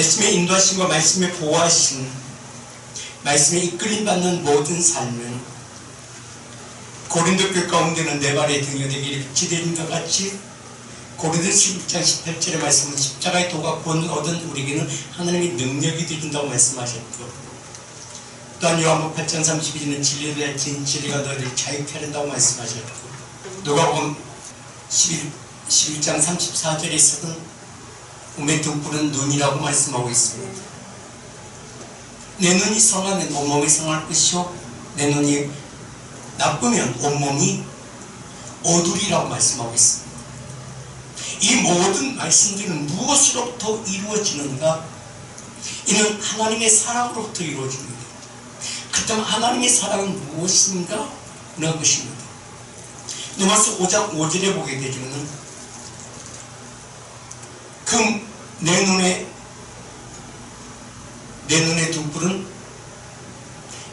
말씀의 인도하심과 말씀의 보호하심, 말씀에 이끌림 받는 모든 삶은 고린도 교회 가운데는 내 발의 등이 되기를 빛이 되는 것 같이 고린도서 6장 18절의 말씀은 십자가의 도가 본 얻은 우리에게는 하나님의 능력이 되준다고 말씀하셨고, 또한 요한복음 8장 32절은 진리에 대한 진리가 너를 자유케 한다고 말씀하셨고, 누가복음 11장 34절에서는 몸의 등불은 눈이라고 말씀하고 있습니다. 내 눈이 성하면 온몸이 성할 것이요, 내 눈이 나쁘면 온몸이 어두리라고 말씀하고 있습니다. 이 모든 말씀들은 무엇으로부터 이루어지는가? 이는 하나님의 사랑으로부터 이루어집니다. 그렇다면 하나님의 사랑은 무엇인가? 라는 것입니다. 로마서 5장 5절에 보게 되면 내 눈의 등불은,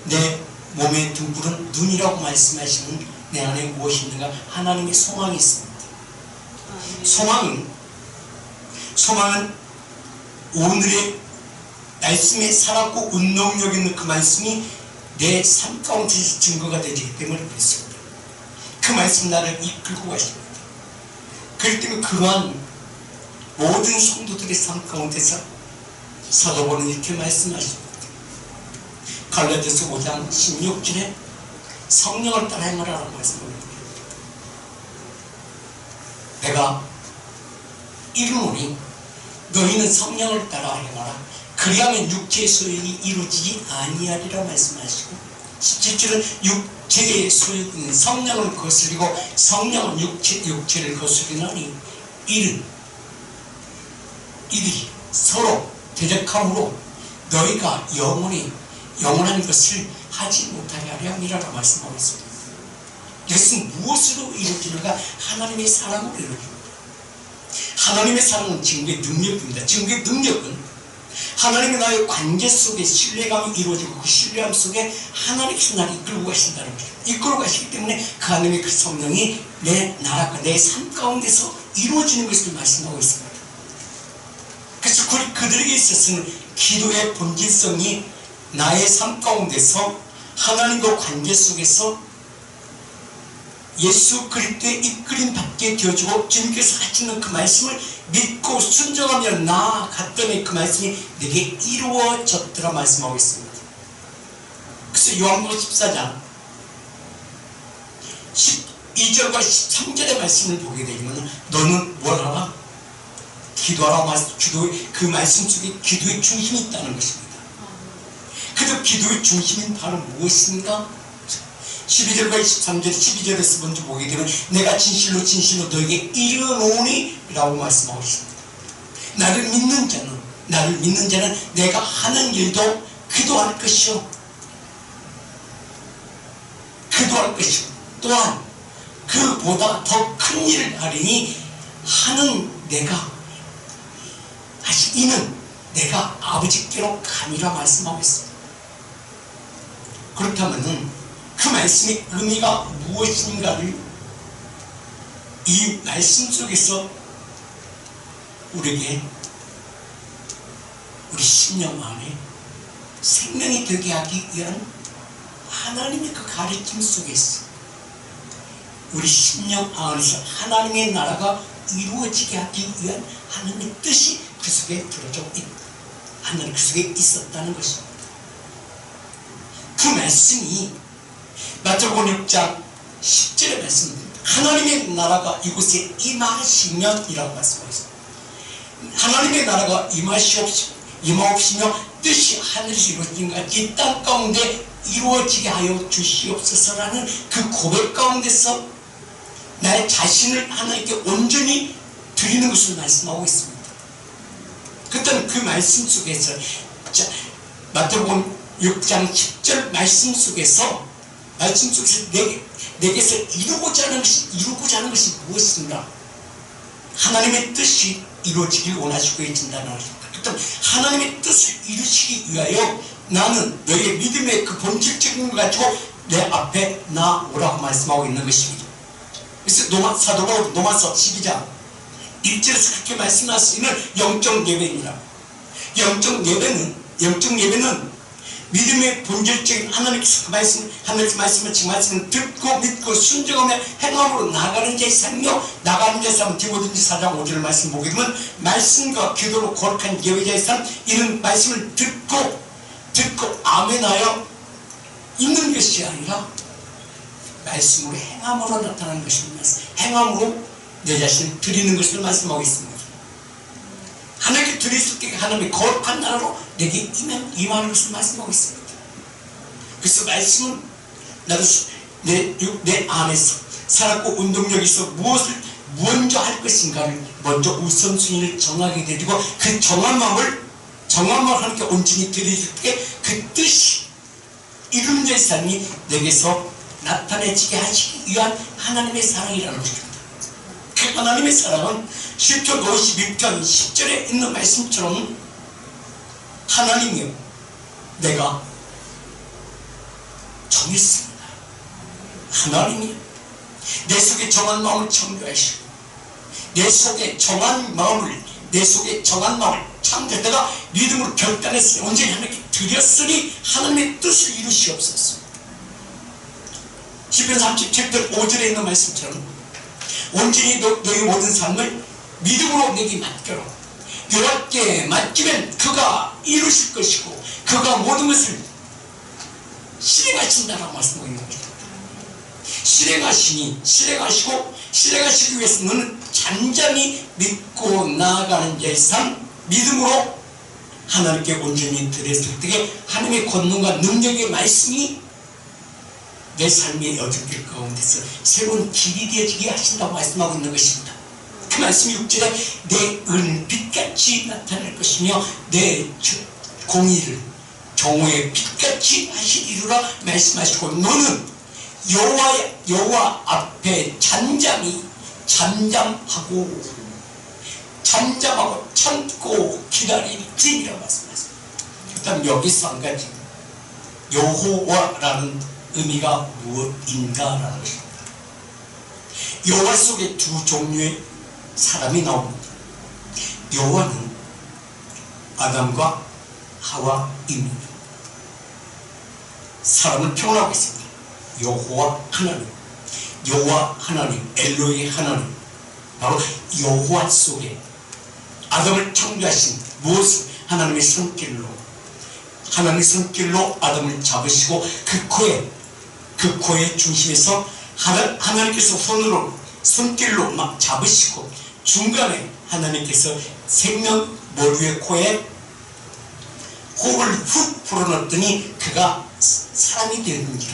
내 몸의 등불은 눈이라고 말씀하시는 내 안에 무엇이 있는가? 하나님의 소망이 있습니다. 소망은 오늘의 말씀에 살았고 운동력 있는 그 말씀이 내 삶 가운데서 증거가 되기 때문에 그렇습니다. 그 말씀 나를 이끌고 가십니다. 그렇기 때문에 그러한 모든 성도들의 삶 가운데서 사도 바울은 이렇게 말씀하십니다. 갈라디아서 5장 16절에 성령을 따라 행하라고 말씀합니다. 내가 이르노니 너희는 성령을 따라 행하라. 그리하면 육체의 소욕이 이루어지지 아니하리라 말씀하시고, 17절은 육체의 소욕은 성령을 거스리고 성령은 육체를 거스리나니 이들이 서로 대적함으로 너희가 영원한 것을 하지 못하게 하려 함이라고 말씀하고 있습니다. 이것은 무엇으로 이루어지는가? 하나님의 사랑으로 이루어집니다. 하나님의 사랑은 증거의 능력입니다. 증거의 능력은 하나님의 나의 관계 속에 신뢰감이 이루어지고 그 신뢰감 속에 하나님께서 나를 이끌고 가신다는 거죠. 이끌고 가시기 때문에 그 하나님의 그 성령이 내 나라가 내 삶 가운데서 이루어지는 것을 말씀하고 있습니다. 그래서 그들에게 있어서는 기도의 본질성이 나의 삶 가운데서 하나님과 관계 속에서 예수 그리스도의 이끌림 받게 되어주고 주님께서 하시는 그 말씀을 믿고 순종하며 나아갔더니 그 말씀이 내게 이루어졌더라 말씀하고 있습니다. 그래서 요한복음 14장 12절과 13절의 말씀을 보게 되면 너는 뭘 하라? 기도하라. 그 말씀 속에 기도의 중심이 있다는 것입니다. 그래서 기도의 중심인 바로 무엇인가? 12절과 23절, 12절에서 먼저 보게 되면 내가 진실로 너에게 이르노니 라고 말씀하고 있습니다. 나를 믿는 자는 내가 하는 일도 기도할 것이요, 또한 그보다 더 큰 일을 하리니 이는 내가 아버지께로 가니라 말씀하고 있습니다. 그렇다면은 그 말씀의 의미가 무엇인가를 이 말씀 속에서 우리에게 우리 심령 안에 생명이 되게 하기 위한 하나님의 그 가르침 속에서 우리 심령 안에서 하나님의 나라가 이루어지게 하기 위한 하나님의 뜻이 그 속에 들어져 하나님 그 속에 있었다는 것입니다. 그 말씀이 마태복음 6장 10절의 말씀입니다. 하나님의 나라가 이곳에 임하시면 이라고 말씀하셨습니다. 하나님의 나라가 임하옵시며 뜻이 하늘에서 이루어진 것 같이 땅 가운데 이루어지게 하여 주시옵소서라는 그 고백 가운데서 나의 자신을 하나님께 온전히 드리는 것을 말씀하고 있습니다. 그때는 그 말씀 속에서 마태복음 6장 10절 말씀 속에서 내게서 이루고자 하는 것이 무엇인가? 하나님의 뜻이 이루어지길 원하시고 계신다는 것입니다. 그렇다면 하나님의 뜻을 이루시기 위하여 나는 너의 믿음의 그 본질적인 걸 가지고 내 앞에 나오라고 말씀하고 있는 것입니다. 그래서 사도 바울 노마서 12장 1절에서 그렇게 말씀하시는 영적 예배입니다. 영적 예배는 믿음의 본질적인 하나님께서 그 말씀, 하나님의 말씀을 듣고 믿고 순종하며 행함으로 나가는 자의 삶이요. 나가는 자의 삶은 디모데전서 4장 5절 말씀 보게 되면 말씀과 기도로 거룩한 예배자의 삶, 이런 말씀을 듣고 아멘하여 있는 것이 아니라 말씀으로 행함으로 나타나는 것입니다. 행함으로 내 자신을 드리는 것을 말씀하고 있습니다. 하나님께 드렸을 때 하나님의 거룩한 나라로 내게 임하는 것을 말씀하고 있습니다. 그래서 말씀은 나도 내 안에서 살았고 운동력이 있어 무엇을 먼저 할 것인가를 먼저 우선순위를 정하게 되고 그 정한 마음을 하나님께 온전히 드릴 때 그 뜻이 이루는 자의 삶이 내게서 나타내지게 하시기 위한 하나님의 사랑이라는 것입니다. 그 하나님의 사랑은 시편 51편 10절에 있는 말씀처럼 하나님이여 내가 정했습니다. 하나님이 내 속에 정한 마음을 창조하시고 내 속에 정한 마음을 창조했다가 믿음으로 결단했으니 온전히 하나님께 드렸으니 하나님의 뜻을 이루시옵소서. 시편 37편 5절에 있는 말씀처럼 온전히 너희 모든 삶을 믿음으로 내게 맡겨라. 여호와께 맡기면 그가 이루실 것이고 그가 모든 것을 실행하신다라고 말씀하고 있는 것입니다. 실행하시기 위해서 너는 잠잠히 믿고 나아가는 자의 삶, 믿음으로 하나님께 온전히 드렸을 때 하나님의 권능과 능력의 말씀이 내 삶의 여정길 가운데서 새로운 길이 되어지게 하신다고 말씀하고 있는 것입니다. 그 말씀이 6절에 내 은 빛같이 나타날 것이며 내 공의를 정오의 빛같이 하시리라 말씀하시고 너는 여호와 앞에 잠잠하고 참고 기다리리라 말씀하셨습니다. 일단 여기서 한 가지 여호와라는 의미가 무엇인가라는 것입니다. 여호와 속에 두 종류의 사람이 나옵니다. 여호와는 아담과 하와입니다. 사람을 표현하고 있습니다. 여호와 하나님, 엘로이 하나님, 바로 여호와 속에 아담을 창조하신 무엇을 하나님의 손길로 아담을 잡으시고 그 코의 중심에서 하나님께서 손길로 막 잡으시고 중간에 하나님께서 생명 머리의 코에 호흡을 훅 불어넣었더니 그가 사람이 되는 겁니다.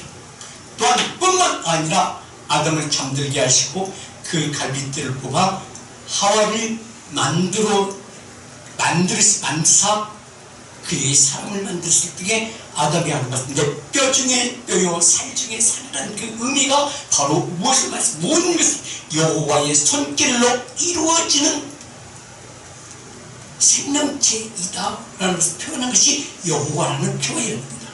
또한 뿐만 아니라 아담을 잠들게 하시고 그 갈빗대를 뽑아 하와를 만드사 그의 사람을 만들었을 때 아담이 하는 것인데 뼈 중에 뼈요 살 중에 살이라는 그 의미가 바로 무엇을 말씀 모든 것이 여호와의 손길로 이루어지는 생명체이다 라는 것을 표현한 것이 여호와라는 표현입니다.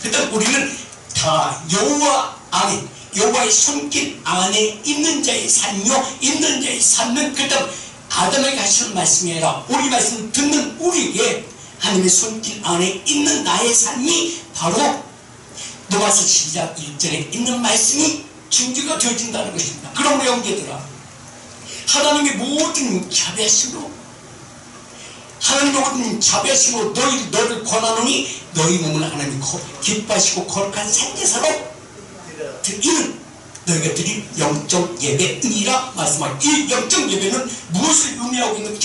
그다음 우리는 다 여호와 안에 여호와의 손길 안에 있는 자의 삶이요 있는 자의 삶은 그다음 아담에게 하시는 말씀이 아니라 우리 말씀 듣는 우리에게 하나님의 손길 안에 있는 나의 삶이 바로 로마서 12장 1절에 있는 말씀이 증거가 되어진다는 것입니다. 그러므로 형제들아 하나님의 모든 자비하심으로 너를 권하노니 너희 몸을 하나님 기뻐하시고 거룩한 산제사로 이는 너희가 드린 영적 예배이라 말씀하고 이 영적 예배는 무엇을 의미하고 있는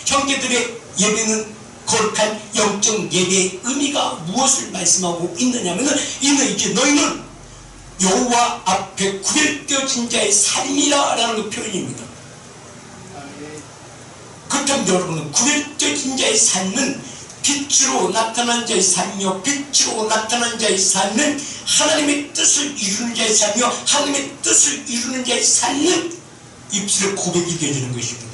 형제들의 예배는 거룩한 영적 예배의 의미가 무엇을 말씀하고 있느냐면은 이는 이제 너희는 여호와 앞에 구별되어진 자의 삶이라 라는 그 표현입니다. 그렇다면 여러분은 구별되어진 자의 삶은 빛으로 나타난 자의 삶이요 빛으로 나타난 자의 삶은 하나님의 뜻을 이루는 자의 삶이요 하나님의 뜻을 이루는 자의 삶은 입술의 고백이 되어지는 것입니다.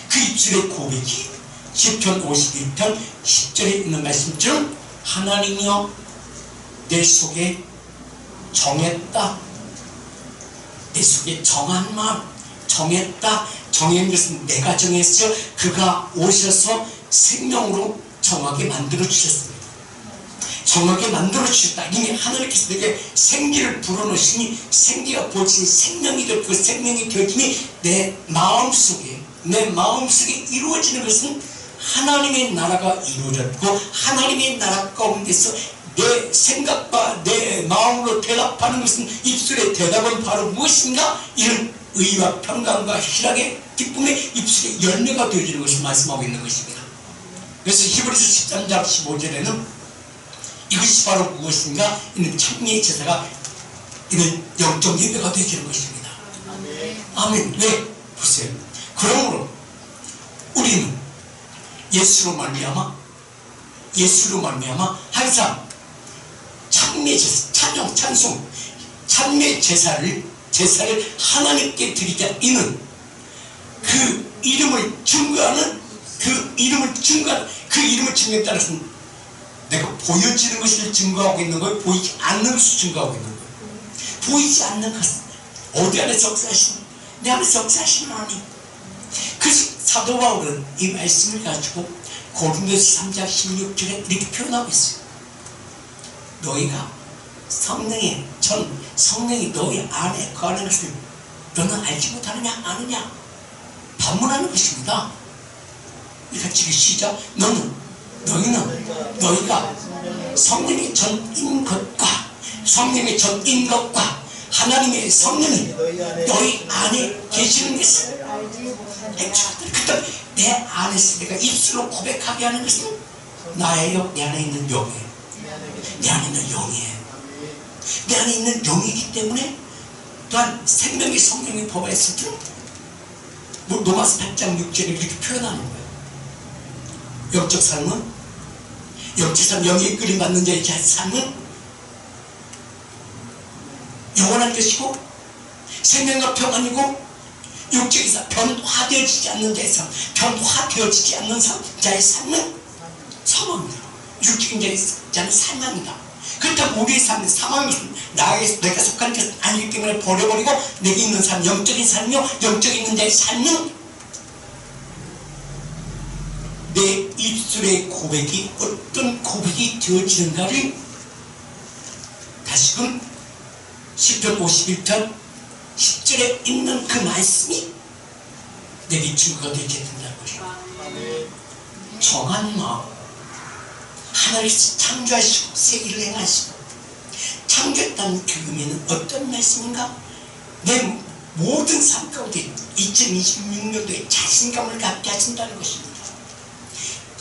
그 입술의 고백이 시편 51편 10절에 있는 말씀처럼 하나님이여 내 속에 정했다. 내 속에 정한 마음 정했다. 정한 것은 내가 정했어. 그가 오셔서 생명으로 정하게 만들어 주셨습니다. 정하게 만들어 주셨다. 이미 하나님께서 내게 생기를 불어넣으시니 생기가 보이니 생명이 되고 그 생명이 되어지니 내 마음속에 이루어지는 것은 하나님의 나라가 이루어졌고 하나님의 나라 가운데서 내 생각과 내 마음으로 대답하는 것은 입술의 대답은 바로 무엇인가? 이런 의와 평강과 희락의 기쁨의 입술의 열매가 되어지는 것을 말씀하고 있는 것입니다. 그래서 히브리서 13장 15절에는 이것이 바로 무엇인가? 이는 찬미의 제사가 이는 영적 예배가 되어지는 것입니다. 아멘. 왜? 보세요. 그러므로 우리는 예수로 말미암아 항상 찬미의 제사, 찬양, 찬송, 찬미의 제사를 하나님께 드리자. 이는 그 이름을 증거하는 그 이름을 증거에 따라서는 내가 보여지는 것을 증거하고 있는 거예요? 보이지 않는 것을 증거하고 있는 거예요? 보이지 않는 것은 어디 안에서 역사하시는 내 안에서 역사하시는 하나님. 그래서 사도 바울은 이 말씀을 가지고 고린도서 3장 16절에 이렇게 표현하고 있어요. 너희가 성령이 너희 안에 거하는 것을 너는 알지 못하느냐 아느냐 반문하는 것입니다. 같이 시작. 너희가 성령의 전인 것과 하나님의 성령이 너희 안에 계시는 것을 그때 내 안에서 내가 입술로 고백하게 하는 것은 나예요. 내 안에 있는 영이에요. 내 안에 있는 영이기 때문에 또한 생명의 성령이 범하였을 때 로마서 8장 6절에 이렇게 표현하는 거예요. 영적 삶은 영의 이끌림 받는 자의 삶은 영원한 것이고 생명과 평안이고 육적에서 변화되어지지 않는 자의 삶, 변화되어지지 않는 자의 삶은 사망이다. 육적인 자는 사망이다. 그렇다면 우리의 삶은 사망이 내가 속한 것은 아니기 때문에 버려버리고 내게 있는 삶, 영적인 삶이요 영적인 있는 자의 삶은 내 입술의 고백이 어떤 고백이 되어지는가를 다시금 시편 51편 10절에 있는 그 말씀이 내게 증거가 되게 된다는 것입니다. 정한 마음, 하나님께서 창조하시고 새 일을 행하시고 창조했다는 그 의미는 어떤 말씀인가? 내 모든 삶 가운데 2026년도에 자신감을 갖게 하신다는 것입니다.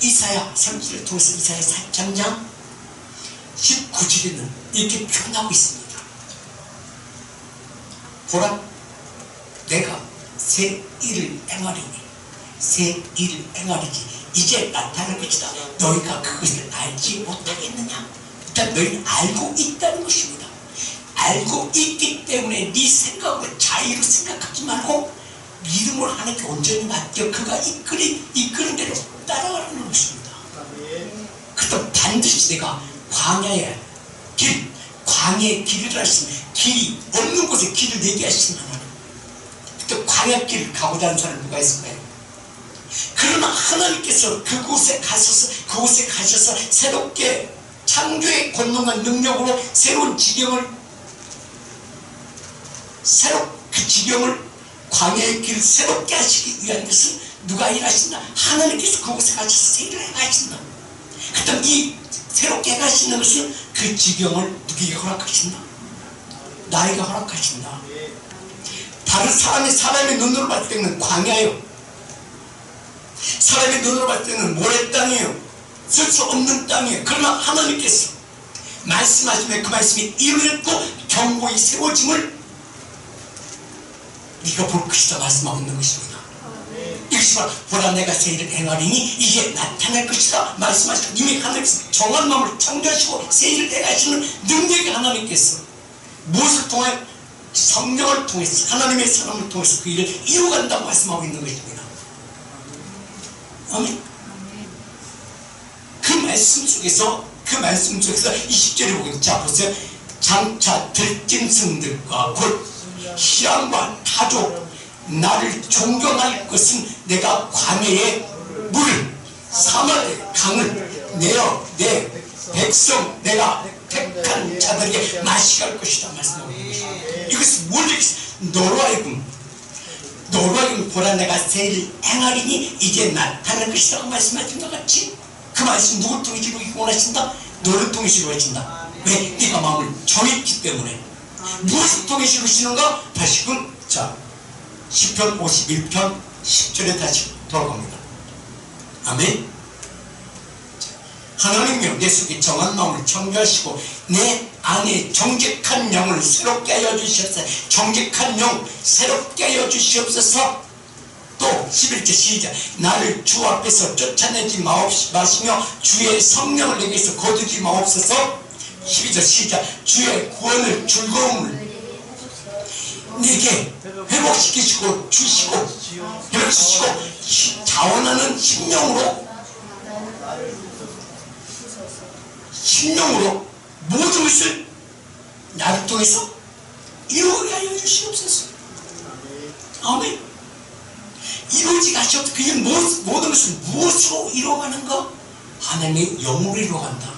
이사야 30절을 통해서 이사야 4장 19절에는 이렇게 표현하고 있습니다. 보라, 내가 새 일을 행하리니 이제 나타날 것이다. 너희가 그것을 알지 못하겠느냐? 일단 너희는 알고 있다는 것입니다. 알고 있기 때문에 네 생각을 자유로 생각하지 말고 믿음으로 하나님께 온전히 맡겨 그가 이끄는 대로 따라가는 것입니다. 그렇다면 반드시 내가 광야의 길을 하시는 길이 없는 곳에 길을 내게 하시는 하나님. 그때 광야 길을 가고자 하는 사람이 누가 있을까요? 그러나 하나님께서 그곳에 가셔서 새롭게 창조의 권능과 능력으로 새로운 그 지경을 광야의 길을 새롭게 하시기 위한 것은 누가 일하신다? 하나님께서 그곳에 가셔서 새 일을 행하신다. 그렇다면 이 새롭게 행하시는 것은 그 지경을 누구에게 허락하신다? 나에게 허락하신다. 다른 사람의 눈으로 봤을 때는 광야예요. 사람의 눈으로 봤을 때는 모래 땅이에요. 쓸 수 없는 땅이에요. 그러나 하나님께서 말씀하시면 그 말씀이 이루어졌고 경고의 세워짐을 네가 볼 것이다 말씀하고 있는 것입니다. 이것이 바로 보라 내가 새 일을 행하리니 이제 나타날 것이다 말씀하시고 이미 하나님께서 정한 마음을 창조하시고 새 일을 행하시는 능력의 하나님께서 무엇을 통하여? 성령을 통해서 하나님의 사람을 통해서 그 일을 이루어간다고 말씀하고 있는 것입니다. 아멘. 그 말씀 속에서 20절에 보면 자 보세요. 장차 들짐승들과 곧 희랑과 타족 나를 존경할 것은 내가 광야의 물을 사막의 강을 내어 내 백성 내가 택한 자들에게 마시게 할 것이다 말씀하고 있는 것이다. 이것은 뭘 얘기했어? 너로 하여금 보라 내가 새 일을 행하리니 이제 나타날 것이라고 말씀하신 것 같이 그 말씀 누굴 통해 이루기 원하신다? 너를 통해 이루어진다. 왜? 네가 마음을 정했기 때문에. 무엇을 통해 이루시는가? 다시금 자 시편 51편 10절에 다시 돌아갑니다. 아멘. 하나님이여 내 속에 정한 마음을 정결하시고 내 안에 정직한 영을 새롭게 하여 주시옵소서. 정직한 영 새롭게 하여 주시옵소서. 또 11절 시작. 나를 주 앞에서 쫓아내지 마시며 주의 성령을 내게서 거두지 마옵소서. 12절 시작. 주의 구원을 즐거움을 내게 회복시키시고 주시고 회복시키시고 자원하는 심령으로 모든 것을 나를 통해서 이루게 하여 주시옵소서. 아멘. 이루어지게 하시옵소서. 그게 모든 것을 무엇으로 이루어가는가? 하나님의 영으로 이루어간다.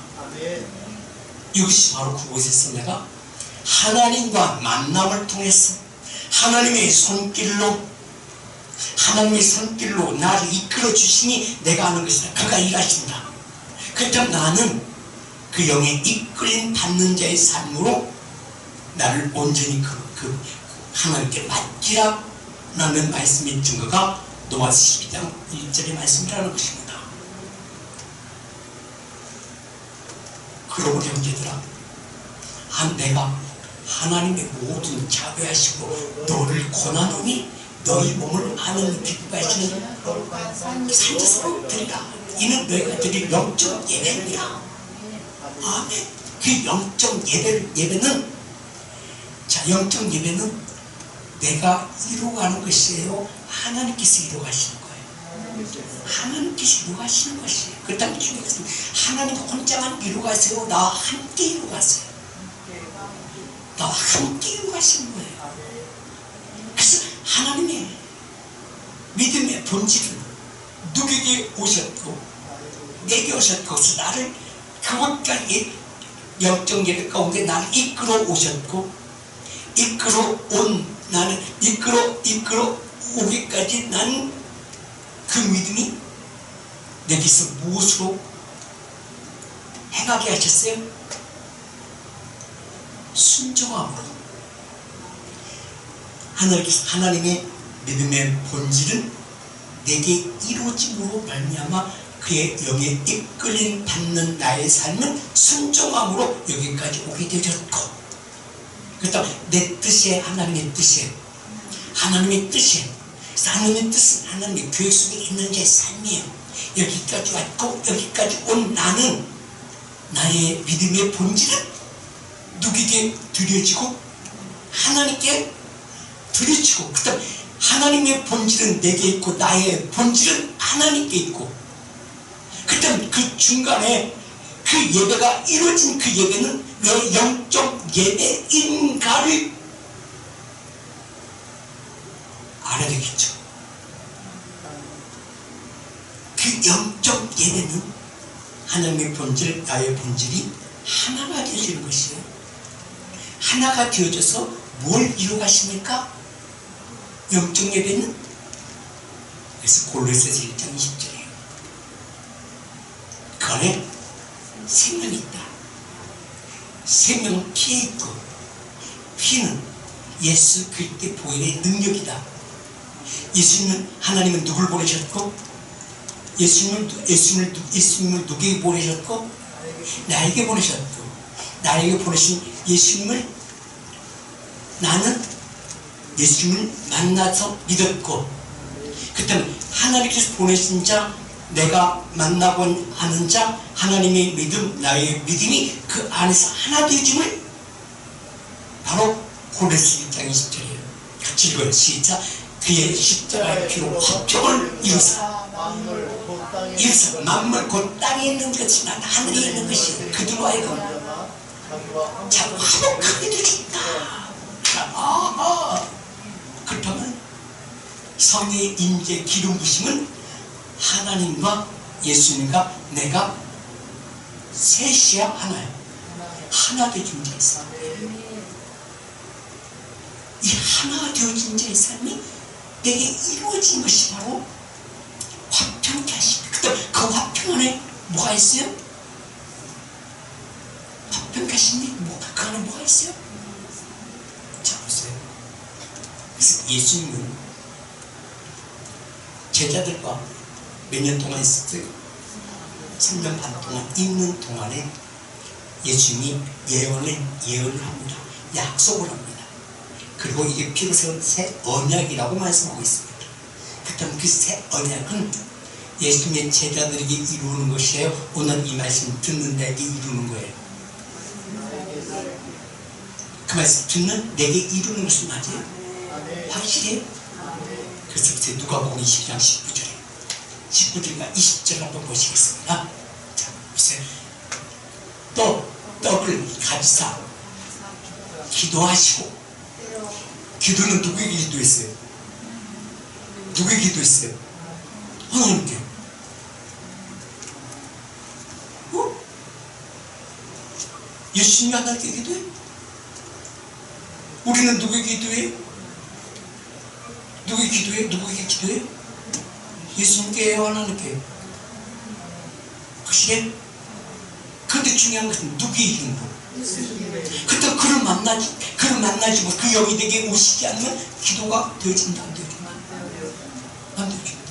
이것이 바로 그곳에서 내가 하나님과 만남을 통해서 하나님의 손길로 나를 이끌어 주시니 내가 하는 것이다. 그가 일하신다. 그렇다면 나는 그 영에 이끌림 받는 자의 삶으로 나를 온전히 그 하나님께 맡기라 라는 말씀의 증거가 로마서 12장 1절의 말씀이라는 것입니다. 그러므로 형제들아, 내가 하나님의 모든 자비하시고 너를 권하노니 너희 몸을 하나님 기뻐하시는 산자스로 드리라. 이는 너희가 드릴 영적 예배입니다. 아멘. 그 영적 예배는 자, 영적 예배는 내가 이루어가는 것이에요? 하나님께서 이루어가시는 거예요? 하나님께서 이루어가시는 것이에요. 그렇다면 하나님 혼자만 이루어가세요? 나와 함께 이루어가세요? 나와 함께 이루어가시는 거예요. 그래서 하나님의 믿음의 본질은 누구에게 오셨고 내게 오셨고 나를 그것까지 영적 예배 가운데 나를 이끌어 오셨고 이끌어 오기까지 나는 그 믿음이 내게서 무엇으로 행하게 하셨어요? 순종함으로. 하나님의 믿음의 본질은 내게 이루어짐으로 말미암아 그의 영에 이끌림 받는 나의 삶은 순종함으로 여기까지 오게 되었고, 그렇다면 내 뜻에 하나님의 뜻은 하나님의 계획 속에 있는 자의 삶이에요. 여기까지 왔고 여기까지 온 나는 나의 믿음의 본질은 누구에게 드려지고 하나님께 드려지고, 그다음 하나님의 본질은 내게 있고 나의 본질은 하나님께 있고, 그다음 그 중간에 그 예배가 이루어진 그 예배는 왜 영적 예배인가를 알아야 되겠죠. 그 영적 예배는 하나님의 본질, 나의 본질이 하나가 되어지는 것이에요. 하나가 되어져서 뭘 이루어가십니까? 영적 예배는? 그래서 골로새서 1장 20절이에요. 그 안에 생명이 있다. 생명은 피에 있고, 피는 예수 그리스도의 보혈의 능력이다. 하나님은 누굴 보내셨고, 예수님을 누구에게 보내셨고, 나에게 보내셨고, 나에게 보내신 예수님을 나는 예수님을 만나서 믿었고, 그때는 하나님께서 보내신 자, 내가 만나본 아는 자, 하나님의 믿음, 나의 믿음이 그 안에서 하나 되어짐을 바로 골로새 1장 20절이에요. 같이 읽어요. 시작. 그의 십자가의 피로 화평을 이루사 만물 곧 땅에 있는 것이 난 하늘에 있는 것이 그들로 하여금 참 화목하게 되셨다. 그렇다면 성의 임재 기름 부심은 하나님과 예수님과 내가 셋이야 하나야? 하나 되어진 자의 삶. 이 하나 되어진 자의 삶이 내게 이루어진 것이 바로 화평케 하십니다. 그때 그 화평 안에 뭐가 있어요? 화평케 하십니까? 그 안에 뭐가 있어요? 자, 보세요. 그래서 예수님은 제자들과 몇 년 동안 있었어요? 3년 반 동안 있는 동안에 예수님이 예언을 합니다. 약속을 합니다. 그리고 이게 피로 세운 새 언약이라고 말씀하고 있습니다. 그렇다면 그 새 언약은 예수님의 제자들에게 이루는 것이에요? 오늘 이 말씀 듣는 내게 이루는 거예요? 그 말씀 듣는 내게 이루는 것은 맞아요? 확실해요? 그래서 그때 누가복음 20장 19절에 19절과 20절 한번 보시겠습니다. 자, 보세요. 또 떡을 가지사 기도하시고, 기도는 누구에게 기도했어요? 누구에게 기도했어요? 하나님께. 예수님이 하나님께 기도해? 우리는 누구에게 기도해? 누구에게 기도해? 누구에게 기도해? 예수님께요, 하나님께? 확실해? 그런데 중요한 것은 누구의 이름으로? 그때 그를 만나지 못, 그 영이 내게 오시지 않으면 기도가 되어진다, 안 되어진다? 안 되어진다.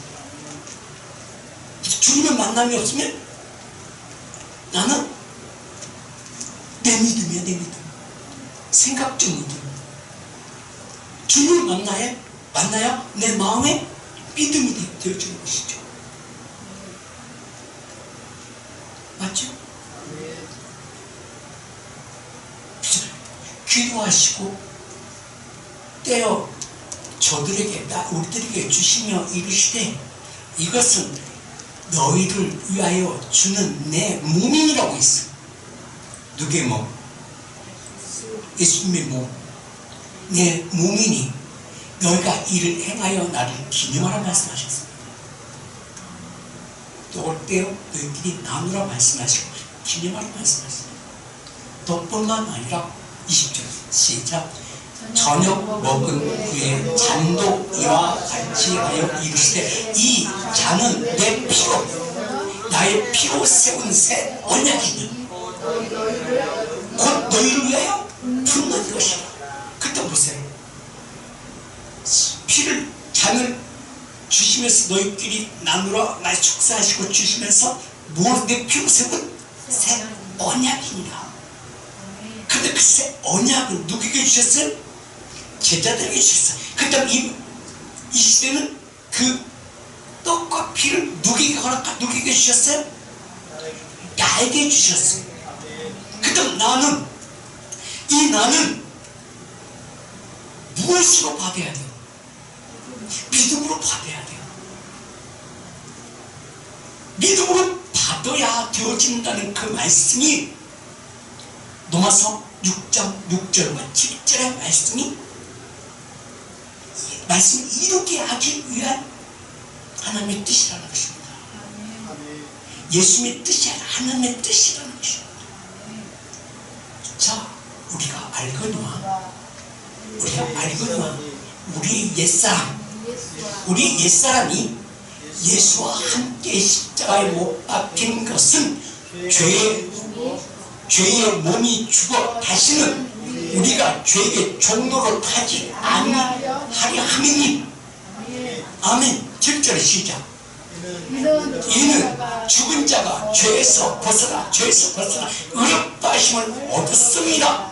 주님의 만남이 없으면 나는 내 믿음이야, 내 믿음. 생각적 믿음. 주님을 만나야 내 마음에 믿음이 되어지는 것이죠. 맞죠? 기도하시고 떼어 저들에게 우리들에게 주시며 이르시되 이것은 너희를 위하여 주는 내 몸이라고 했어. 누구의 몸? 예수님의 몸. 내 몸이니 너희가 이를 행하여 나를 기념하라 말씀하셨습니다. 떡을 떼어 너희끼리 나누라 말씀하시고 기념하라 말씀하셨습니다. 떡뿐만 아니라 20절 시작. 저녁 먹은 후에 잔도 이와 같이 하여 이르시되 이 잔은 내 피로 나의 피로 세운 새 언약이니 곧 너희를 위하여 붓는 것이라. 그때 보세요. 잔을 주시면서 너희끼리 나누라 날 축사하시고 주시면서 무엇 내 피로 세운 새 언약이니라. 근데 그 새 언약을 누구에게 주셨어요? 제자들에게 주셨어요. 그 다음 이 시대는 그 떡과 피를 누구에게 허락하, 누구에게 주셨어요? 나에게 주셨어요. 그 다음 나는 무엇으로 받아야 돼요? 믿음으로 받아야 돼요. 믿음으로 받아야 되어진다는 그 말씀이 로마서 6장 6절과 7절의 말씀이 말씀을 이루게 하기 위한 하나님의 뜻이라는 것입니다. 예수님의 뜻이 아니라 하나님의 뜻이라는 것입니다. 자, 우리가 알거니와 우리 옛사람이 예수와 함께 십자가에 못 박힌 것은 죄의 몸이 죽어 다시는 우리가 죄의 종로로 타지 아니하려 함이니. 아멘. 7절 시작. 이는 죽은 자가 죄에서 벗어나 의롭다하심을 얻었습니다.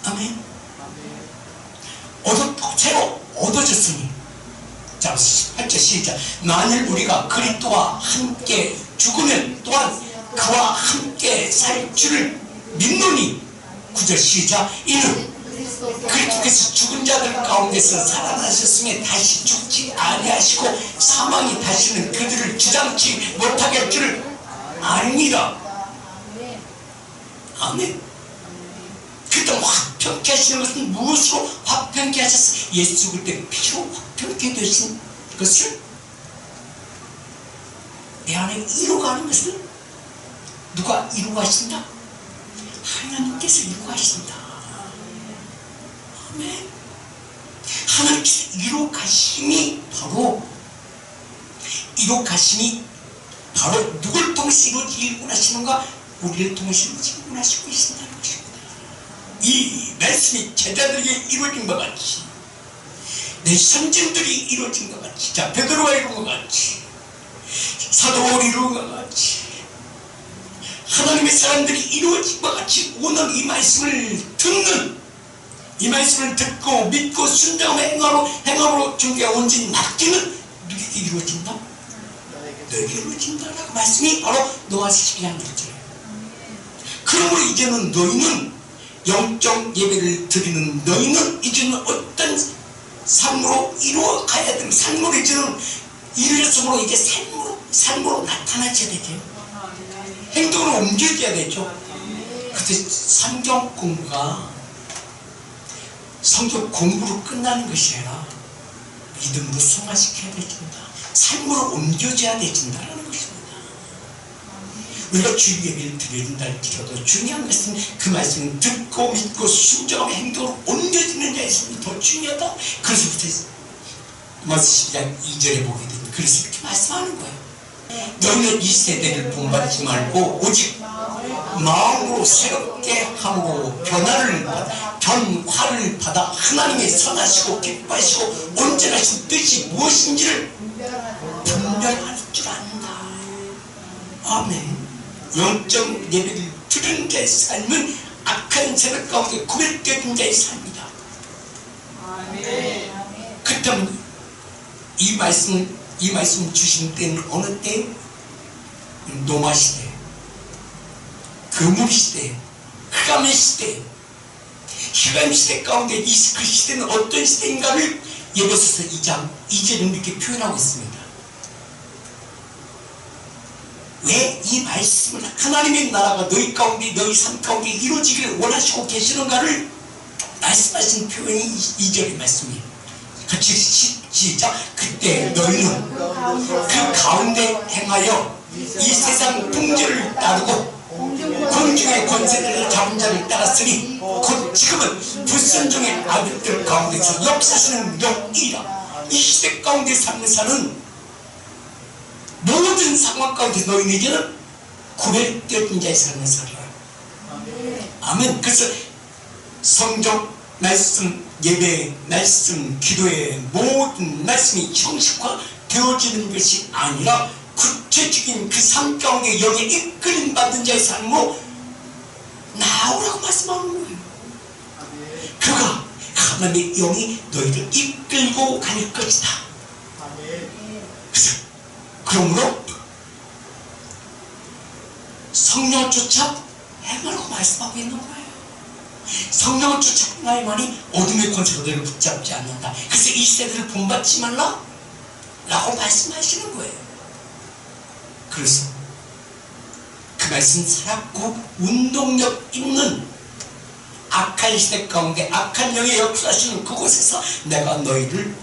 아멘. 새로 얻어졌으니. 자, 8절 시작. 만일 우리가 그리스도와 함께 죽으면 또한 그와 함께 살 줄을 믿노니. 9절 시작. 이는 그리스도께서 죽은 자들 가운데서 살아나셨으며 다시 죽지 아니하시고 사망이 다시는 그들을 주장치 못하게 할 줄을 아니라. 아멘. 그때 화평케 하시는 것은 무엇으로 화평케 하셨어요? 예수 그때 피로 화평케 되신 것을 내 안에 이루어가는 것을 누가 이루어가신다? 하나님께서 이루어가신다. 아멘. 하나님께서 이루어가심이 바로 누굴 통해서 이루어지길 원하시는가? 우리를 통해서 이루어지길 원하시고 계신다는 것입니다. 이 말씀이 제자들에게 이루어진 것 같이, 내 선진들이 이루어진 것 같이, 자 베드로가 이룬 것 같이, 사도 바울이 이룬 것 같이, 하나님의 사람들이 이루어진 것 같이 오늘 이 말씀을 듣는, 이 말씀을 듣고 믿고 순종하며 행함으로 중에 온전히 맡기는 누구에게 이루어진다? 너에게 이루어진다라고 말씀이 바로 로마서 12장 1절이에요. 그러므로 이제는 너희는 영적 예배를 드리는 너희는 이제는 어떤 삶으로 이루어가야 되는 삶으로 이제는 이루어서므로 이제 삶으로 나타나셔야 되죠. 행동으로 옮겨져야 되죠. 그때 성경 공부가 성경 공부로 끝나는 것이 아니라 믿음도 승화시켜야 되진다. 삶으로 옮겨져야 되진다라는 것입니다. 우리가 주의 예배를 드려야 된다 할지라도 중요한 것은 그 말씀을 듣고 믿고 순종하며 행동으로 옮겨지는 자의 삶이 더 중요하다. 그래서부터 로마서 12장 2절에 보게 됩니다. 그래서 이렇게 말씀하는 거예요. 너희는 이 세대를 본받지 말고 오직 마음으로 새롭게 함으로 변화를 받아 하나님의 선하시고 기뻐하시고 온전하신 뜻이 무엇인지를 분별할 줄 안다. 아멘. 영적 예배를 드리는 자의 삶은 악한 세력 가운데 구별되는 자의 삶이다. 아멘. 그렇다면 이 말씀 주신 때는 어느 때? 노마 시대, 금물 시대, 흑암의 시대, 흑암 시대 가운데 그 시대는 어떤 시대인가를 에베소서 2장 2절은 이렇게 표현하고 있습니다. 왜 이 말씀을 하나님의 나라가 너희 가운데 너희 삶 가운데 이루어지기를 원하시고 계시는가를 말씀하신 표현이 2절의 말씀이에요. 같이 시작. 그때 너희는 그 가운데 행하여 이 세상 풍조를 따르고 공중의 권세를 잡은 자를 따랐으니 곧 지금은 불순종의 아들들 가운데서 역사하시는 영이라. 이 시대 가운데 사는 모든 상황 가운데 너희에게는 구별되어진 자의 삶을 살아라. 아멘. 그래서 성경 말씀, 예배, 말씀, 기도의 모든 말씀이 형식화되어지는 것이 아니라 구체적인 그 삶 가운데 영에 이끌림 받은 자의 삶으로 나오라고 말씀하는 거예요. 그가 하나님의 영이 너희를 이끌고 갈 것이다. 그러므로 성령을 쫓아 행하라고 말씀하고 있는 거예요. 성령을 쫓아 행하야만이 어둠의 권세가 너희를 붙잡지 않는다. 그래서 이 세대를 본받지 말라 라고 말씀하시는 거예요. 그래서 그 말씀 살았고 운동력 있는 악한 시대 가운데 악한 영의 역사하시는 그곳에서 내가 너희를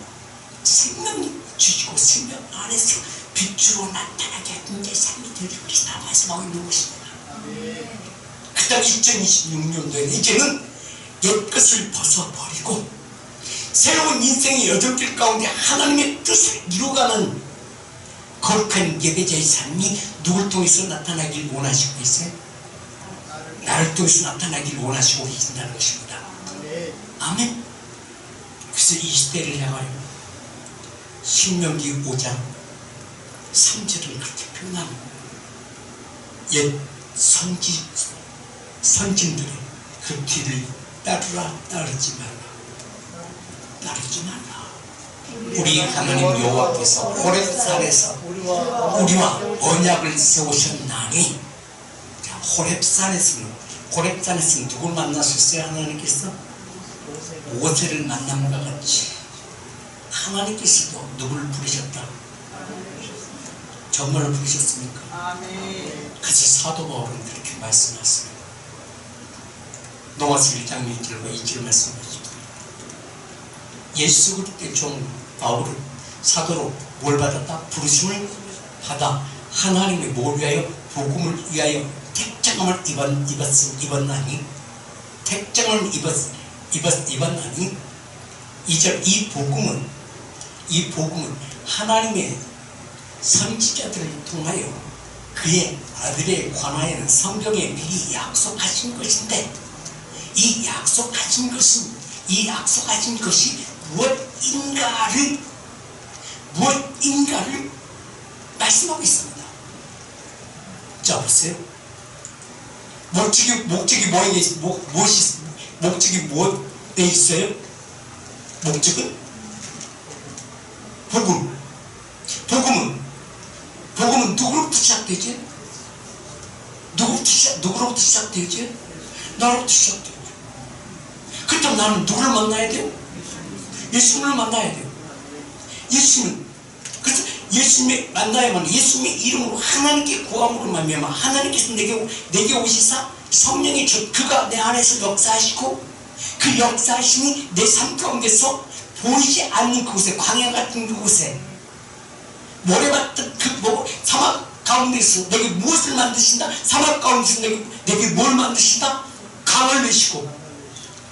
생명 주시고 생명 안에서 빛으로 나타나게 하는 내 삶이 되리라 말씀하고 있는 것입니다. 그 다음 2026년도에는 이제는 옛것을 벗어버리고 새로운 인생의 여정길 가운데 하나님의 뜻을 이루어가는 거룩한 예배자의 삶이 누굴 통해서 나타나길 원하시고 있어요? 나를 통해서 나타나길 원하시고 계신다는 것입니다. 아멘. 그래서 이 시대를 향하여 신명기 5장 3절을 그렇게 표현합니다. 옛 선진들의 그 뒤를 따르지 말라. 우리 하나님 여호와께서 호렙산에서 우리와 언약을 세우셨나니, 호렙산에서는 누굴 만나셨어요? 하나님께서 모세를 만남과 같이 하나님께서도 누구를 부르셨다? 정말로 부르셨습니까? 그래서 사도 바울은 그렇게 말씀하셨습니다. 로마서 1장 1절과 2절 말씀하십니다. 예수 그리스도의 종 바울은 사도로 뭘 받았다? 부르심을 받아 하나님의 뭘 위하여? 복음을 위하여 택장을 입었나니? 택장을 입었나니? 2절 이 복음은 하나님의 선지자들을 통하여 그의 아들에 관하여는 성경에 미리 약속하신 것인데, 이 약속하신 것이 무엇인가를 말씀하고 있습니다. 자, 보세요. 목적이 무엇 돼 있어요? 목적은 복음은 누구로부터 시작되지? 누구로부터 시작되지? 나로부터 시작되지. 그렇다면 나는 누구를 만나야 돼요? 예수님을 만나야 돼요. 그래서 예수님을 만나야만, 예수님의 이름으로 하나님께 구함으로 말미암아 하나님께서 내게 오시사 성령이 그가 내 안에서 역사하시고, 그 역사하심이 내 삶 가운데서 보이지 않는 그곳에, 광야 같은 그곳에, 모래밭 사막 가운데서 내게 무엇을 만드신다? 사막 가운데서 내게 뭘 만드신다? 강을 내시고,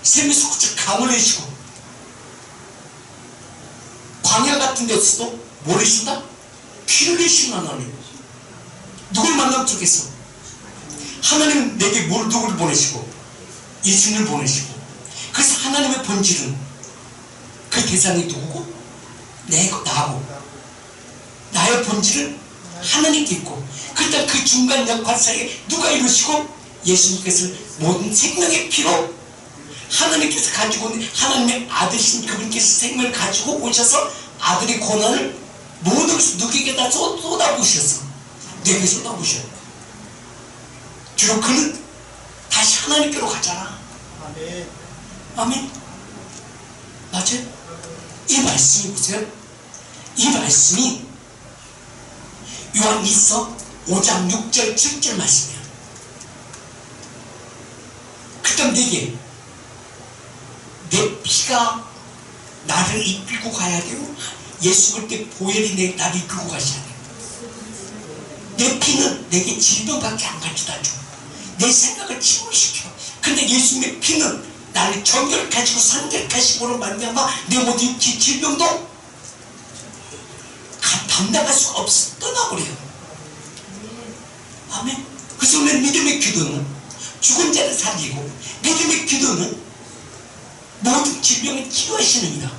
세미소국적 강을 내시고, 광야 같은 데서도 뭘 내신다? 피를 내시는 하나님. 누굴 만나면 좋겠어? 하나님은 내게 누구를 보내시고? 예수님을 보내시고. 그래서 하나님의 본질은, 그 대상이 누구고? 나하고. 나의 본질은 하나님께 있고, 그때 그 중간 역할 사이에 누가 이루시고? 예수님께서 모든 생명의 피로 하나님께서 가지고 온 하나님의 아들이신 그분께서 생명을 가지고 오셔서 아들의 권한을 모든 것을 누구에게다 쏟아부으셨어. 내게 쏟아부으셔. 주로 그는 다시 하나님께로 가잖아. 아멘. 아멘. 맞아요? 이 말씀이 보세요. 이 말씀이 요한일서 5장 6절 7절 말씀이야. 그다음 내 피가 나를 이끌고 가야 돼요. 예수 그때 보혈이 나를 이끌고 가셔야 돼요. 내 피는 내게 질병밖에 안 가져다 줘. 내 생각을 침울시켜. 근데 예수님의 피는 나를 정결하시고 상결하시고로 말미암아 내 모든 질병도 감당할 수가 없어. 떠나버려요. 아멘. 그래서 오늘 믿음의 기도는 죽은 자를 살리고, 믿음의 기도는 모든 질병을 치료하시느니라.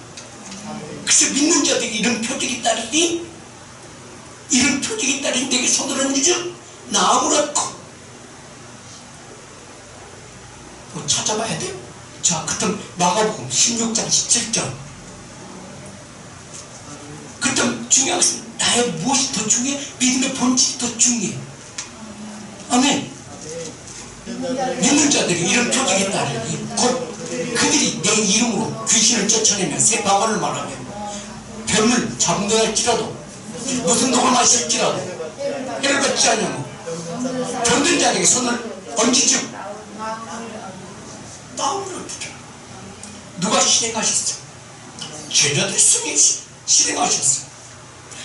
그래서 믿는 자들에게 이런 표적이 따르니 내게 손을 얹으며 나음을 얻고. 찾아봐야 돼요. 자, 그때 마가복음 16장 17절. 그때 중요한 것은 나의 무엇이 더 중요해? 믿음의 본질이 더 중요해. 아멘. 믿는 자들이 이런 표적이 따르니 곧 그들이 내 이름으로 귀신을 쫓아내며 새 방언을 말하며 병을 잡는할지라도 무슨 독을 마실지라도 해를 받지 않으며 병든 자에게 손을 얹으며 나음을 얻으라. 누가 실행하셨어? 제자들 승리 실행하셨어.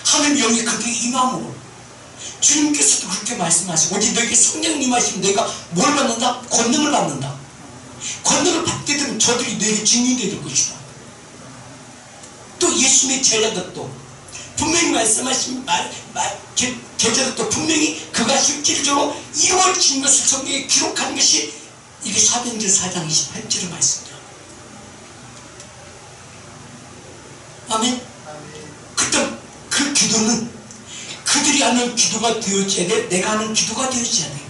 하나님 영이 그들이 임함으로 주님께서도 그렇게 말씀하시고, 오직 너에게 성령 임하시면 내가 뭘 받는다? 권능을 받는다. 권능을 받게 되면 저들이 너에게 증인이 될 것이다. 또 예수님의 제자들도 분명히 말씀하신 제자들도 분명히 그가 실질적으로 이루어진 것을 성경에 기록한 것이 이게 사도행전 4장 28절의 말씀이다. 아멘. 그때 그 기도는 그들이 하는 기도가 되어져야 돼. 내가 하는 기도가 되어져야 돼.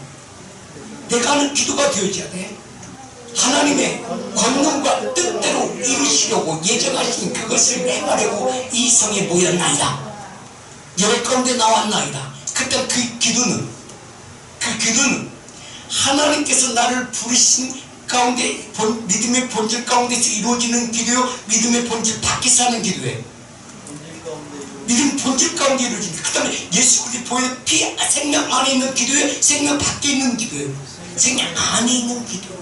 내가 하는 기도가 되어져야 돼. 하나님의 권능과 뜻대로 이루시려고 예정하신 그것을 행하려고 이 성에 모였나이다. 예배 가운데 나왔나이다. 그때 그 기도는 하나님께서 나를 부르신 가운데 믿음의 본질 가운데서 이루어지는 기도요, 믿음의 본질 밖에서 하는 기도예요. 믿음 본질 가운데 이루어진 그 다음에 예수 그리스도 보혈 피 생명 안에 있는 기도예요, 생명 밖에 있는 기도예요. 생명 안에 있는 기도.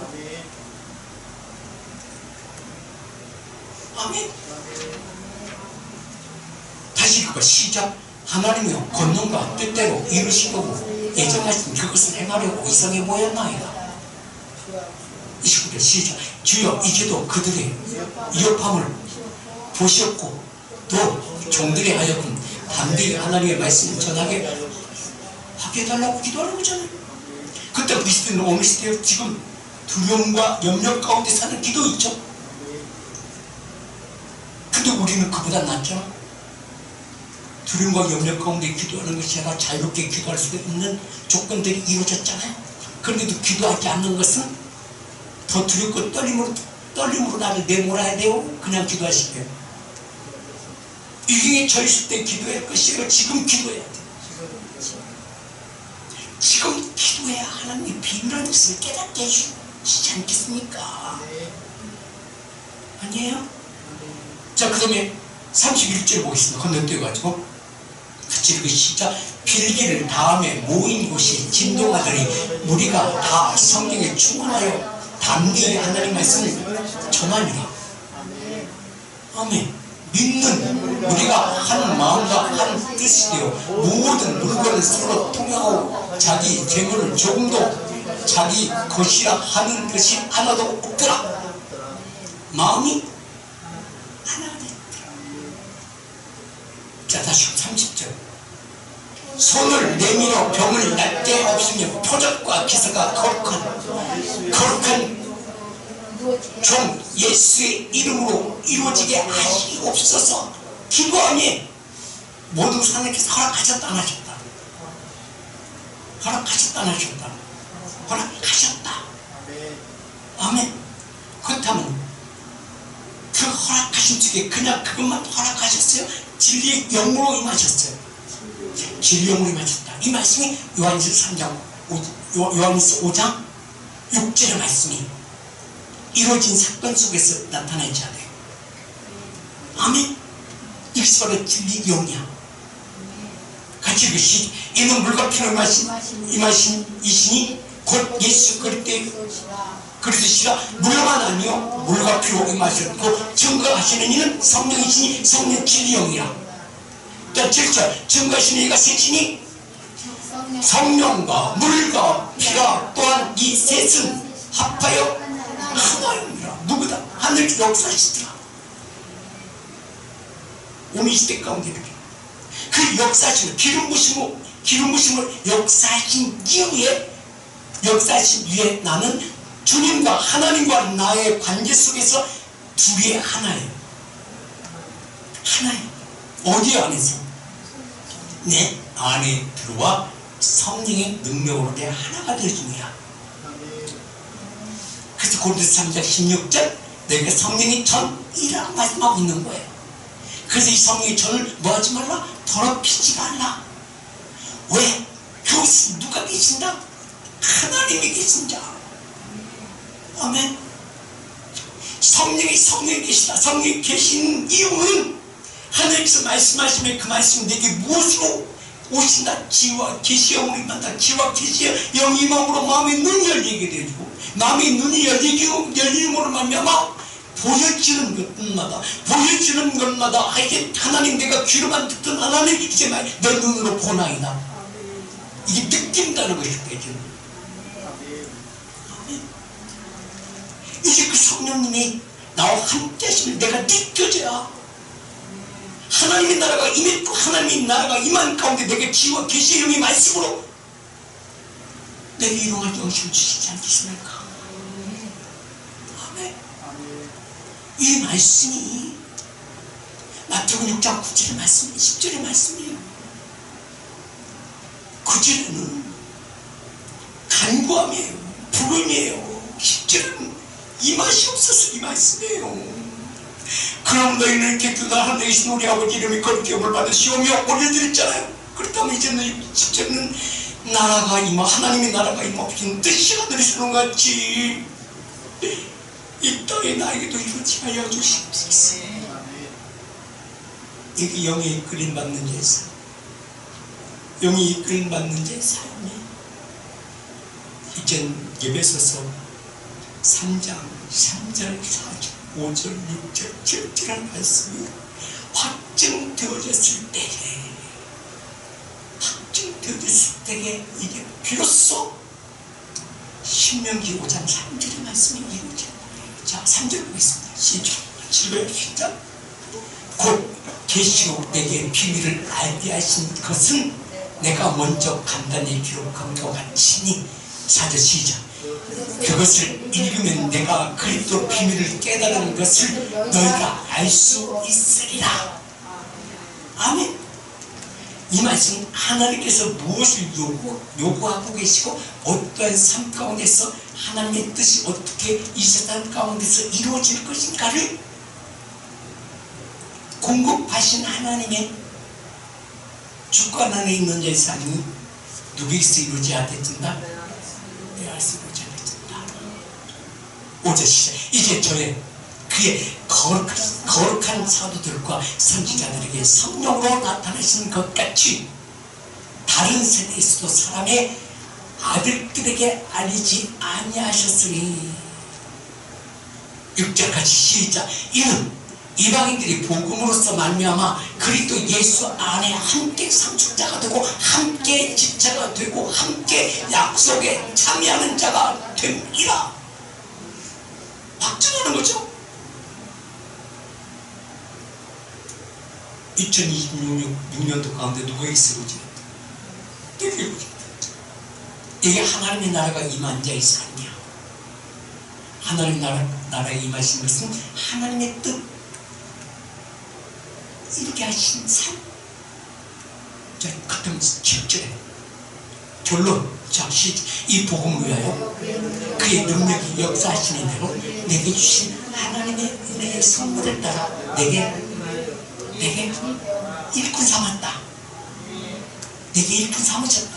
아멘. 다시 그거 시작. 하나님이요 권능과 뜻대로 이루시려고 예정하신 그것을 행하려고 이성에 모였나이다. 29절 시작. 주여 이제도 그들의 위협함을 보셨고 또 종들이 하여금 담대히 하나님의 말씀을 전하게 하게 해달라고 기도하는 거잖아요. 그때 우리 시대는 오늘 시대에 지금 두려움과 염려 가운데 사는 기도 있죠. 근데 우리는 그보다 낫잖아. 두려움과 염려 가운데 기도하는 것이 아니라 자유롭게 기도할 수 있는 조건들이 이루어졌잖아요. 그런데도 기도하지 않는 것은 더 두렵고 떨림으로 나를 내몰아야 돼요? 그냥 기도하실게요. 위기에 처했을 때 기도할 것이에요? 지금 기도해야 돼요. 지금 기도해야 하나님의 비밀한 것을 깨닫게 해주시지 않겠습니까? 아니에요? 자, 그 다음에 31절 보겠습니다. 건너뛰어가지고 같이 읽으시죠. 필기를 다음에 모인 곳이 진동하더니 무리가 다 성경에 충만하여 담대히 하나님 말씀을 전하니라. 아멘. 믿는 우리가 한 마음과 한 뜻이 되어 모든 물건을 서로 통용하고 자기 재물을 조금도 자기 것이라 하는 것이 하나도 없더라. 마음이 하나가 됐더라. 자, 다시 30절. 손을 내밀어 병을 낫게 없으며 표적과 기사가 거룩한 종 예수의 이름으로 이루어지게 하시옵소서. 기도하니 모든 하나님께서 허락하셨다 안 하셨다? 허락하셨다 안 하셨다? 허락하셨다. 아멘. 그렇다면 그 허락하신 쪽에 그냥 그것만 허락하셨어요? 진리의 영으로 임하셨어요. 진리의 영으로 임하셨다. 이 말씀이 요한일서 5장 6절의 말씀이 이루어진 사건 속에서 나타나지 않아요. 아멘. 이것이 바로 진리 영이야. 같이 읽으시. 이는 물과 피로 임하신 이시니 곧 예수 그리스도시라. 물만 아니요 물과 피로 임하셨고 증거하시는 이는 성령이시니 성령 진리 영이라. 자, 7절. 증거하시는 이가 셋이니 성령과 물과 피가 또한 이 셋은 합하여 하나입니다. 누구다? 하늘 역사시더라. 오늘 시대 가운데 이렇게 그 역사심을 기름 부심을 역사하신 이후에 나는 주님과 하나님과 나의 관계 속에서 둘이 하나예요. 하나예요. 어디 안에서? 내 안에 들어와 성령의 능력으로 내 하나가 될 중이야. 그래서 고린도서 3장 16절 내게 성령이 전이라고 말씀하고 있는 거예요. 그래서 이 성령의 전을 뭐하지 말라? 더럽히지 말라. 왜? 그것은 누가 계신다? 하나님이 계신 자. 아멘. 성령이 계시다. 성령이 계신 이유는 하나님께서 말씀하시면 그 말씀 내게 무엇으로 오신다? 지와 계시의 영으로 임한다. 지와 계시의 영이 임함으로 마음의 눈이 열리게 되고 마음의 눈이 열림으로 말미암아 보여지는 것마다 이게 하나님 내가 귀로만 듣던 하나님 이제 내 눈으로 보나이다. 이게 느낀다는 것이 되죠. 이제 그 성령님이 나와 함께 하시면 내가 느껴져야 하나님의 나라가 임했고 하나님의 나라가 임한 가운데 내게 지와 계시의 영의 말씀으로 내게 이용할 정신을 주시지 않겠습니까? 아멘. 이 말씀이 마태복음 6장 9절의 말씀, 10절의 말씀이에요. 9절에는 간구함이에요. 부름이에요. 10절은 이 맛이 없어서 이 말씀이에요. 그럼 너희는 이렇게 하나님 계신 우리 아버지 이름이 거룩히 여김을 받으시오며 올려드렸잖아요. 그렇다면 이제는 10절은 나라가 임하, 하나님의 나라가 임하신 뜻이 하늘에서 는 같이 이 땅에 나에게도 이루어지게 하여 주시옵소서. 이게 영이 이끌림 받는 제사, 영이 이끌림 받는 제사였네. 이젠 에베소서 3장 3절 4절 5절 6절 7절의 말씀이 확정되어졌을 때에 그때에 이게 비로소 신명기 5장 3절의 말씀이 이루어져. 자, 3절 보겠습니다. 시작. 시작. 곧 계시록 내게 비밀을 알게 하신 것은 내가 먼저 간단히 기록한 것 같으니. 4절 시작. 그것을 읽으면 내가 그리스도 비밀을 깨달은 것을 너희가 알 수 있으리라. 아멘. 이 말씀 하나님께서 무엇을 요구하고 계시고 어떠한 삶 가운데서 하나님의 뜻이 어떻게 이 세상 가운데서 이루어질 것인가를 공급하신 하나님의 주권 안에 있는 자의 삶이 누구에게서 이루어져야 된다? 내 안에서 이루어져야 된다. 5절 시작. 이제 그의 거룩한 사도들과 선지자들에게 성령으로 나타나시는 것 같이 다른 세대에서도 사람의 아들들에게 알리지 아니하셨으니. 6절까지 시작. 이는 이방인들이 복음으로써 말미암아 그리스도 예수 안에 함께 상속자가 되고 함께 집자가 되고 함께 약속에 참여하는 자가 됩니다. 확증하는 거죠. 2026년도 가운데 누구에게 쓰러지는 이게 하나님의 나라가 임한 자의 삶이야. 하나님의 나라에 임하신 것은 하나님의 뜻 이렇게 하신 삶. 자, 그때는 7절에 결론. 자, 이 복음을 위하여 그의 능력이 역사하시는 대로 내게 주신 하나님의 은혜의 선물을 따라 내게 일꾼 삼았다. 내게 일꾼 삼으셨다.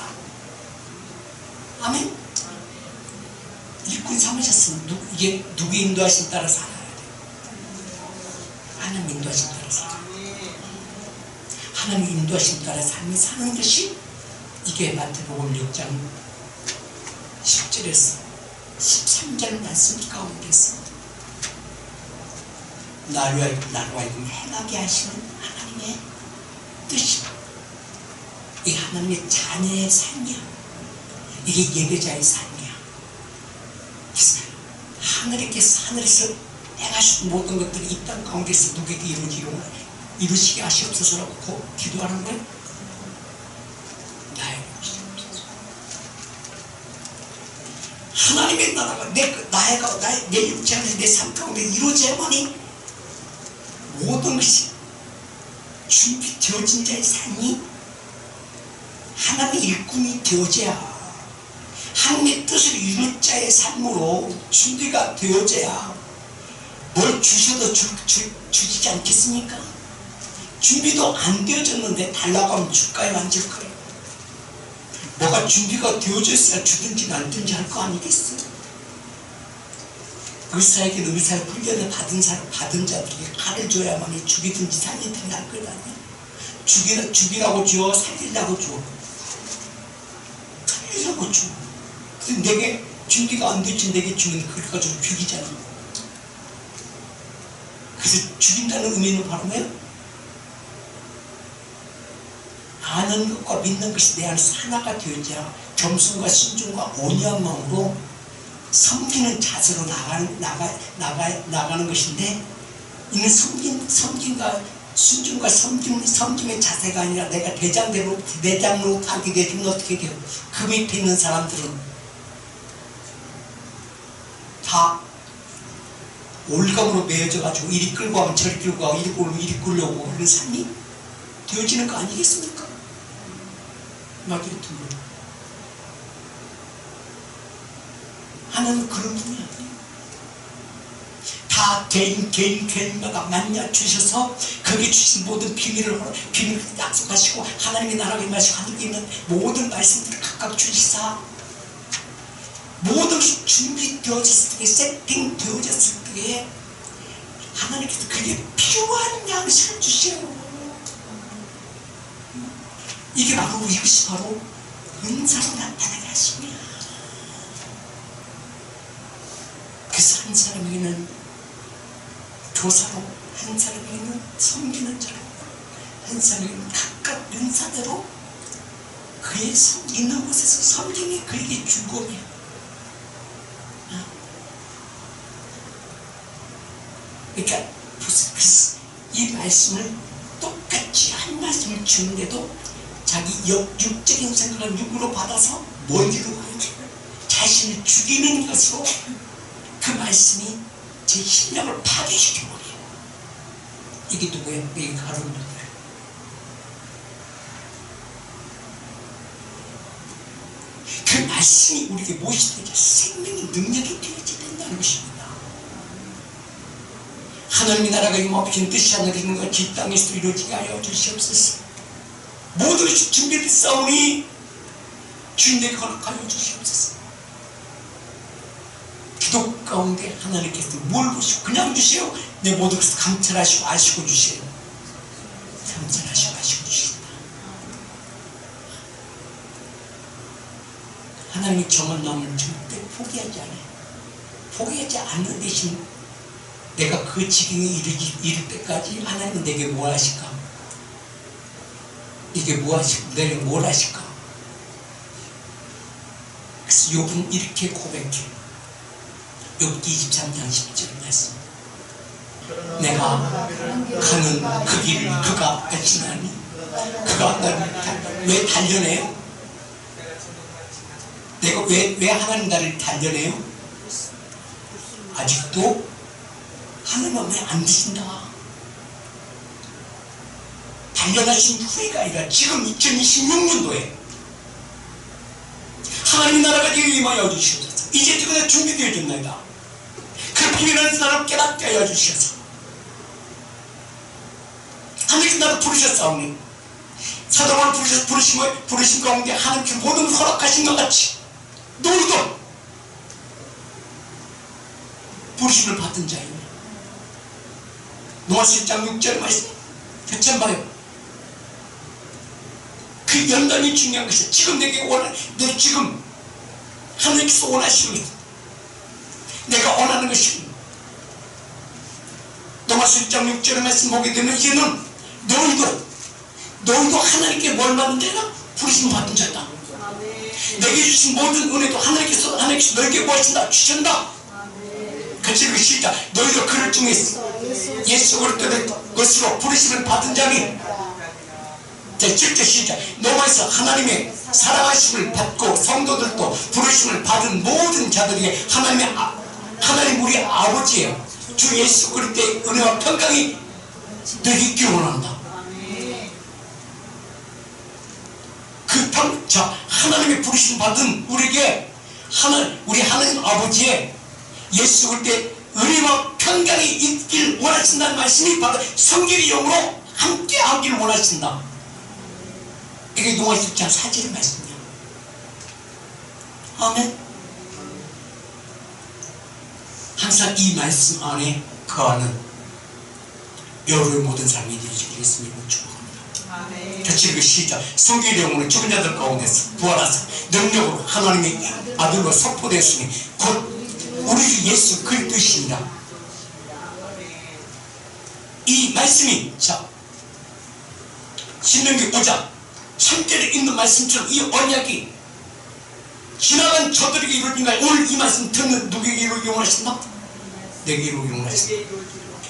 아멘. 일꾼 삼으셨으면 이게 누구 인도하신 따라 살아야 돼. 하나님 인도하신 따라 살아야 돼. 하나님 인도하신 따라 삶을 사는 것이 이게 마태복음 6장 10절에서 13절 말씀 가운데서 나로 하여금 행하게 하시는 하나님의 뜻이, 이 하나님의 자녀의 삶이야. 이게 예배자의 삶이야. 그래서 하늘에서 행하신 모든 것들이 이 땅 가운데서 누구에게 이루시게 하시옵소서라고 기도하는 거야. 하나님의 나라가 내 육체 안에 내 삶 가운데 이루어져야만이 모든 것이 준비되어진 자의 삶이 하나님의 일꾼이 되어져야, 하나님의 뜻을 이룰 자의 삶으로 준비가 되어져야 뭘 주셔도 주시지 않겠습니까? 준비도 안 되어졌는데 달라고 하면 줄까요? 안 줄까요? 뭐가 준비가 되어졌어야 주든지 안 든지 할 거 아니겠어요? 의사에게 의사의 훈련을 받은 자들에게 칼을 줘야만이 죽이든지 살리든지 할 것 아니야? 죽이라고 줘? 살리려고 줘? 살리려고 줘. 근데 내게 준비가 안 됐지, 내게 주면 그걸 가지고 죽이잖아. 그래서 죽인다는 의미는 바로 뭐예요? 아는 것과 믿는 것이 내 안에서 하나가 되어져야 겸손과 신중과 온유한 마음으로 섬기는 자세로 나가는 것인데, 이는 섬김과 순종과 섬김의 자세가 아니라 내가 대장으로 타게 되면 어떻게 돼요? 그 밑에 있는 사람들은 다 올감으로 매여져가지고 이리 끌고 가면 저리 끌고 가고 이리 끌려고 그런 삶이 되어지는 거 아니겠습니까? 말들이 틀려. 하나님은 그런 분이 아니에요. 다 개인마다 만나 주셔서 거기에 주신 모든 비밀을 약속하시고 하나님의 나라가 임하시고 하늘에 있는 모든 말씀들을 각각 주시사 모든 것이 준비되어졌을 때, 세팅되어졌을 때에 하나님께서 그게 필요한 양식을 주시오. 이게 바로 이것이 바로 은사로 나타나게 하십니다. 그래서 한 사람에게는 교사로, 한 사람에게는 섬기는 자로, 한 사람에게는 각각 은사대로 그 그의 있는 곳에서 섬김이 그에게 즐거움이야. 그러니까 이 말씀을 똑같이 한 말씀을 주는데도 자기 육적인 생각을 육으로 받아서 뭘 이루어야지? 자신을 죽이는 것으로 그 말씀이 제 심령을 파괴시켜버려요. 이게 누구예요? 이게 가룟 누구예요? 그 말씀이 우리에게 무엇이 되죠? 생명의 능력이 되어야 된다는 것입니다. 하나님의 나라가 임하옵시는 뜻이 하늘에 있는 것이 이 땅에서 이루어지게 하여 주시옵소서. 모든 것이 준비됐사오니 주인에게 허락하여 주시옵소서. 기도 가운데 하나님께서 뭘 보시고 그냥 주세요. 내 모든 것을 감찰하시고 아시고 주세요. 감찰하시고 아시고 주신다. 하나님의 정한 마음을 절대 포기하지 않아요. 포기하지 않는 대신 내가 그 지경에 이를 때까지 하나님은 내게 뭘 하실까? 이게 뭐 하실까? 내게 뭘 하실까? 그래서 욥은 이렇게 고백해. 욥기 23장 10절 말씀. 내가 가는 그 길을 그가 알지나니 그가 나를 왜 단련해요? 내가 왜 하나님 나를 단련해요? 아직도 하나님은 왜 안 드신다? 단련하신 후회가 아니라 지금 2026년도에 하나님 나라가 임하여 주시옵소서. 이제 그가 준비되어졌나이다. 그 비밀하는 나를 깨닫게 하여 주시옵소서. 하나님께서 나를 부르셨사오니 사도를 부르신 가운데 하나님께서 모든 것을 허락하신 것 같이 너희도 부르심을 받은 자입니다. 로마서 1장 6절 말씀 같이 한번 봐요. 그 연단이 중요한 것이야. 지금 내게 너 지금 하나님께서 원하시는 것, 내가 원하는 것이고, 로마서 1장 6절의 말씀 보게 되면 이제는 너희도 하나님께 뭘 받는 자다? 부르심 받은 자다. 내게 주신 모든 은혜도 하나님께서 너에게 무엇인다? 주신다. 같이 읽으시자. 너희도 그를 통해서 예수 그리스도의 것으로 부르심을 받은 자니. 자, 7절 시작. 로마에서 하나님의 사랑하심을 받고 성도들도 부르심을 받은 모든 자들에게 하나님 우리 아버지예요. 주 예수 그리스도의 은혜와 평강이 너에게 있기를 원한다. 하나님의 부르심 받은 우리에게 우리 하나님 아버지의 예수 그리스도의 은혜와 평강이 있길 원하신다는 말씀이 바로 성결의 영으로 함께 하기를 원하신다. 이게 로마서 6장 4절의 말씀이야. 아멘. 항상 이 말씀 안에 거하는 여러분의 모든 삶이 되시길 예수님을 축복합니다. 같이 읽으시자. 성결의 영으로 죽은 자들 가운데서 부활하사 능력으로 하나님의 아들로 선포되었으니 곧 우리 예수 그리스도시니라. 이 말씀이 신명기 5장 3절에 있는 말씀처럼 이 언약이 지나간 저들에게 이루어진가. 오늘 이 말씀 듣는 누구에게 이루어지기 원하신다? 내게 이루어지기 원하신다.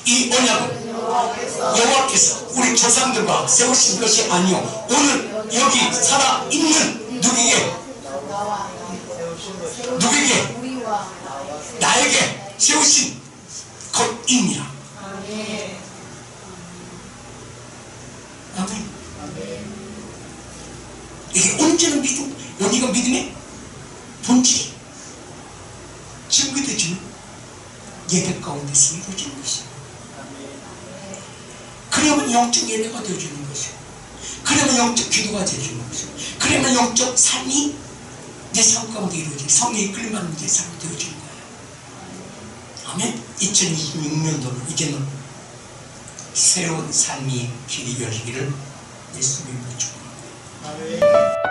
이 언약은 여호와께서 우리 조상들과 세우신 것이 아니요 오늘 여기 살아있는 누구에게 나에게 세우신 것입니다. 아멘. 이게 언제는 어디가 믿음의 본질이 증거되지는 예배 가운데서 이루어지는 것이요. 그러면 영적 예배가 되어주는 것이요. 그러면 영적 기도가 되어주는 것이요. 그러면 영적 삶이 내 삶 가운데 이루어지는 성령이 이끌림하는 내 삶이 되어주는 거예요. 아멘. 2026년도는 이제는 새로운 삶이 길이 열리기를 예수님으로 축복합니다.